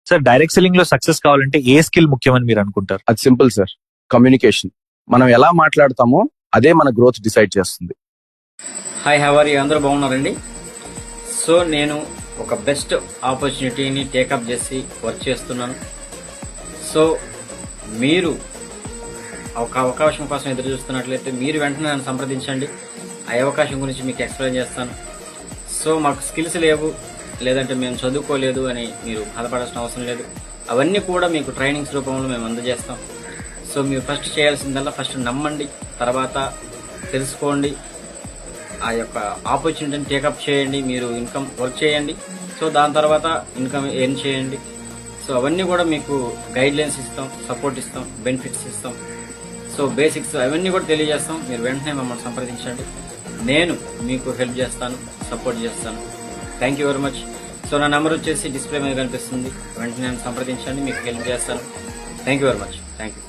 Sir direct selling లో success కావాలంటే ఏ skill ముఖ్యమని మీరు అనుకుంటారు? అది సింపుల్ సార్, కమ్యూనికేషన్. మనం ఎలా మాట్లాడతామో అదే మన గ్రోత్ డిసైడ్ చేస్తుంది. Hi, how are you? అందరూ బాగున్నారండి. సో నేను ఒక బెస్ట్ ఆపర్చునిటీని టేకప్ చేసి వర్క్ చేస్తున్నాను. సో మీరు ఒక అవకాశం కోసం ఎదురు చూస్తున్నట్లయితే మీరు వెంటనే నన్ను సంప్రదించండి. ఆ అవకాశం గురించి మీకు ఎక్స్ప్లెయిన్ చేస్తాను. సో మాకు స్కిల్స్ లేవు, లేదంటే మేము చదువుకోలేదు అని మీరు బాధపడాల్సిన అవసరం లేదు. అవన్నీ కూడా మీకు ట్రైనింగ్స్ రూపంలో మేము అందజేస్తాం. సో మీరు ఫస్ట్ చేయాల్సిందల్లా ఫస్ట్ నమ్మండి, తర్వాత తెలుసుకోండి, ఆ యొక్క ఆపర్చునిటీని టేకప్ చేయండి, మీరు ఇన్కమ్ వర్క్ చేయండి. సో దాని తర్వాత ఇన్కమ్ ఎర్న్ చేయండి. సో అవన్నీ కూడా మీకు గైడ్ లైన్స్ ఇస్తాం, సపోర్ట్ ఇస్తాం, బెనిఫిట్స్ ఇస్తాం. సో బేసిక్స్ అవన్నీ కూడా తెలియజేస్తాం. మీరు వెంటనే మమ్మల్ని సంప్రదించండి. నేను మీకు హెల్ప్ చేస్తాను, సపోర్ట్ చేస్తాను. Thank you very much. So నా నెంబర్ వచ్చేసి డిస్ప్లే మీద కనిపిస్తుంది. వెంటనే సంప్రదించండి, మీకు హెల్ప్ చేస్తాను. Thank you very much. Thank you.